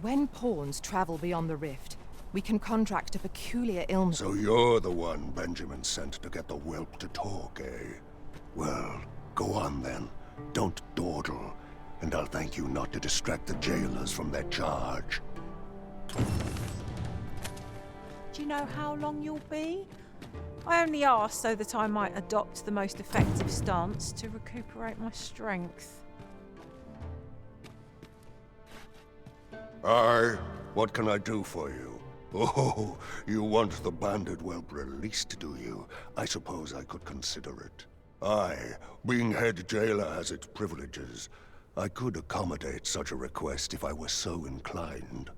when pawns travel beyond the rift, we can contract a peculiar illness. So you're the one Benjamin sent to get the whelp to talk, eh? Well, go on then. Don't dawdle, and I'll thank you not to distract the jailers from their charge. Do you know how long you'll be? I only asked so that I might adopt the most effective stance to recuperate my strength. Aye, what can I do for you? Oh, you want the bandit whelp released, do you? I suppose I could consider it. Aye, being head jailer has its privileges. I could accommodate such a request if I were so inclined.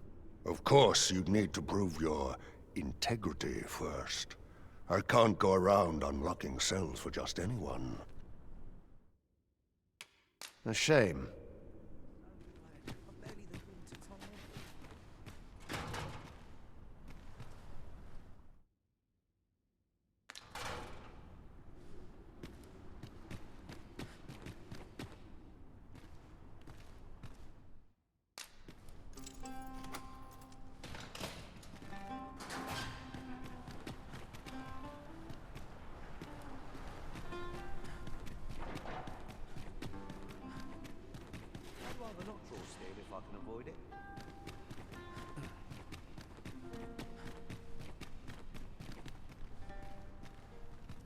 Of course, you'd need to prove your integrity first. I can't go around unlocking cells for just anyone. A shame.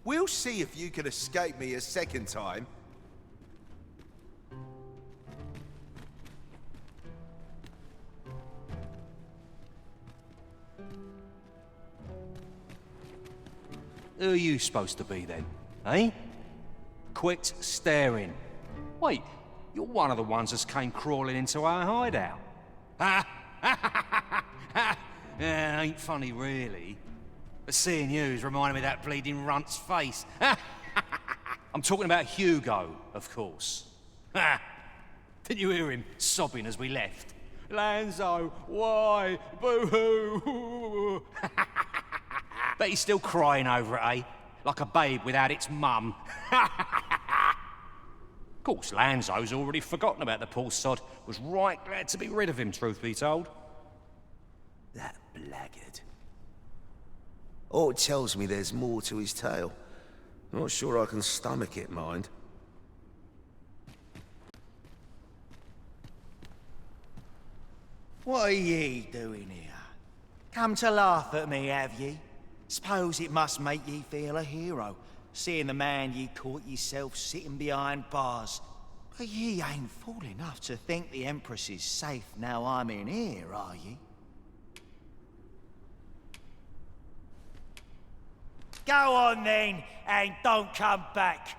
We'll see if you can escape me a second time. Who are you supposed to be then, eh? Quit staring. Wait, you're one of the ones that came crawling into our hideout. Ain't funny really. But seeing you's reminding me of that bleeding runt's face. I'm talking about Hugo, of course. Didn't you hear him sobbing as we left? Lanzo, why? Boo-hoo! Bet he's still crying over it, eh? Like a babe without its mum. Of course, Lanzo's already forgotten about the poor sod. Was right glad to be rid of him, truth be told. That blackguard. Oh, it tells me there's more to his tale. Not sure I can stomach it, mind. What are ye doing here? Come to laugh at me, have ye? Suppose it must make ye feel a hero, seeing the man ye caught yourself sitting behind bars. But ye ain't fool enough to think the Empress is safe now I'm in here, are ye? Go on then, and don't come back.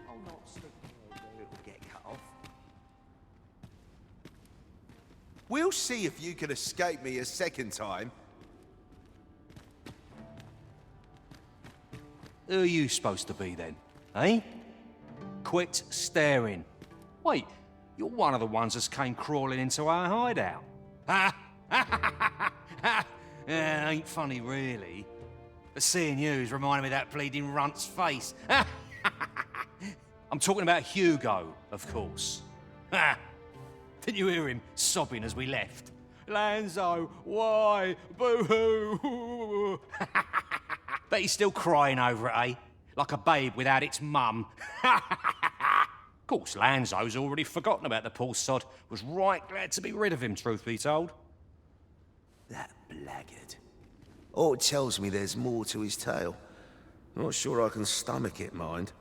I'll not stick where it'll get cut off. We'll see if you can escape me a second time. Who are you supposed to be then, eh? Quit staring. Wait, you're one of the ones that came crawling into our hideout. Ha! Yeah, ain't funny, really. But seeing you's reminding me of that bleeding runt's face. I'm talking about Hugo, of course. Ha! Didn't you hear him sobbing as we left? Lanzo, why? Boo-hoo! Bet he's still crying over it, eh? Like a babe without its mum. Of course, Lanzo's already forgotten about the poor sod. Was right glad to be rid of him, truth be told. That blackguard. Oh, it tells me there's more to his tale. Not sure I can stomach it, mind.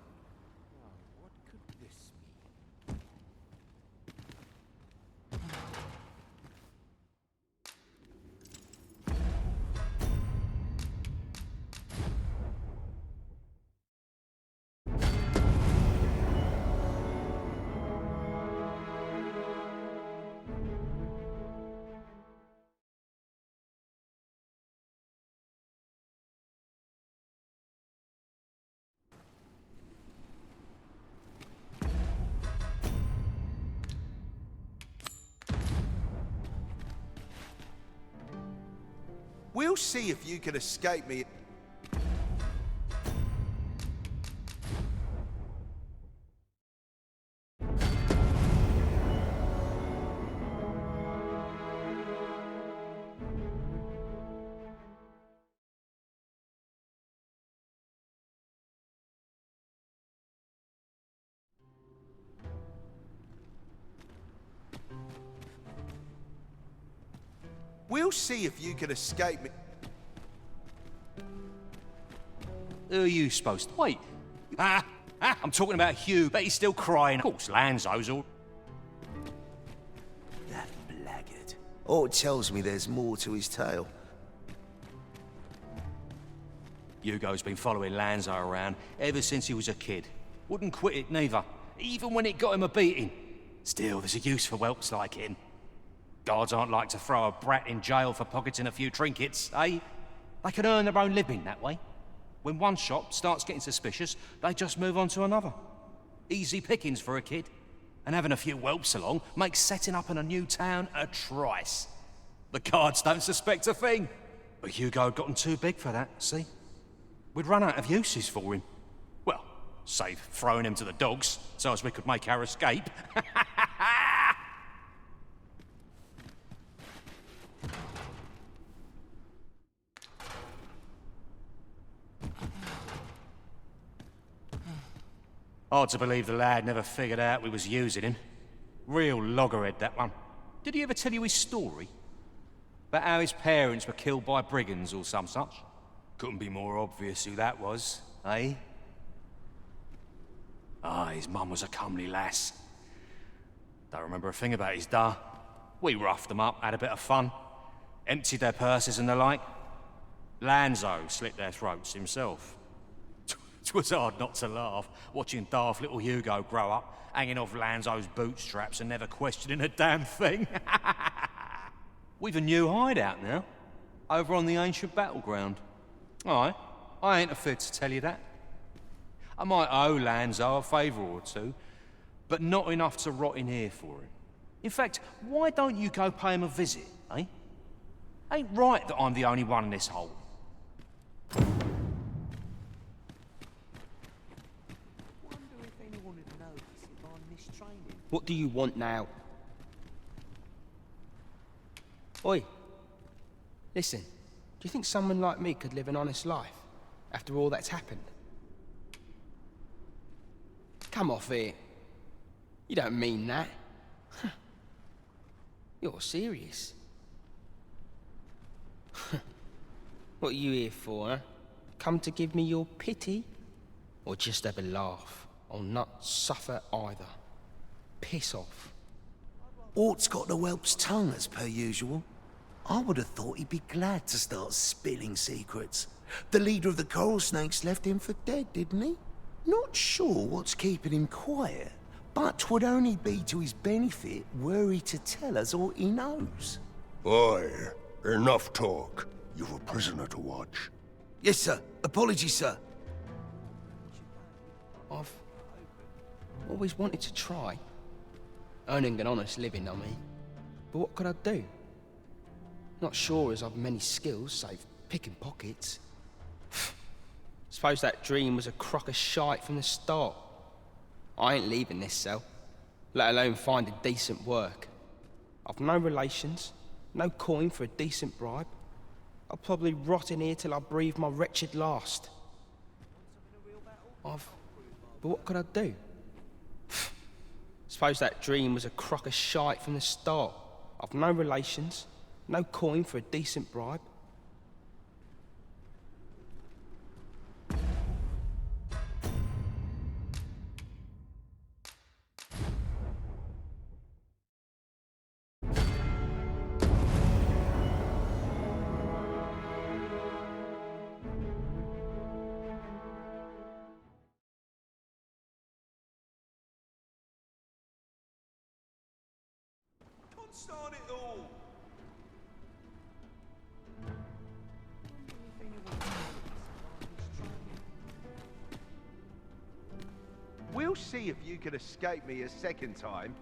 We'll see if you can escape me. We'll see if you can escape me. Who are you supposed to... Wait. I'm talking about Hugh, but he's still crying. Of course, Lanzo's all... That blackguard. Oh, it tells me there's more to his tale. Hugo's been following Lanzo around ever since he was a kid. Wouldn't quit it, neither. Even when it got him a beating. Still, there's a use for whelps like him. Guards aren't like to throw a brat in jail for pocketing a few trinkets, eh? They can earn their own living that way. When one shop starts getting suspicious, they just move on to another. Easy pickings for a kid. And having a few whelps along makes setting up in a new town a trice. The guards don't suspect a thing. But Hugo had gotten too big for that, see? We'd run out of uses for him. Well, save throwing him to the dogs, so as we could make our escape. Hard to believe the lad never figured out we was using him. Real loggerhead, that one. Did he ever tell you his story? About how his parents were killed by brigands or some such? Couldn't be more obvious who that was, eh? His mum was a comely lass. Don't remember a thing about his da. We roughed them up, had a bit of fun. Emptied their purses and the like. Lanzo slit their throats himself. It was hard not to laugh, watching daft little Hugo grow up, hanging off Lanzo's bootstraps and never questioning a damn thing. We've a new hideout now, over on the ancient battleground. Aye, I ain't afraid to tell you that. I might owe Lanzo a favour or two, but not enough to rot in here for him. In fact, why don't you go pay him a visit, eh? Ain't right that I'm the only one in this hole. What do you want now? Oi. Listen, do you think someone like me could live an honest life after all that's happened? Come off here. You don't mean that. You're serious. What are you here for, huh? Come to give me your pity? Or just have a laugh? I'll not suffer either. Piss off. Ort's got the whelp's tongue, as per usual. I would have thought he'd be glad to start spilling secrets. The leader of the coral snakes left him for dead, didn't he? Not sure what's keeping him quiet, but 'twould only be to his benefit were he to tell us all he knows. Oi, enough talk. You've a prisoner to watch. Yes, sir. Apologies, sir. I've always wanted to try. Earning an honest living, I mean. But what could I do? Not sure as I've many skills, save picking pockets. Suppose that dream was a crock of shite from the start. I ain't leaving this cell, let alone finding decent work. I've no relations, no coin for a decent bribe. I'll probably rot in here till I breathe my wretched last. But what could I do? Suppose that dream was a crock of shite from the start. I've no relations, no coin for a decent bribe. Start it all! We'll see if you can escape me a second time.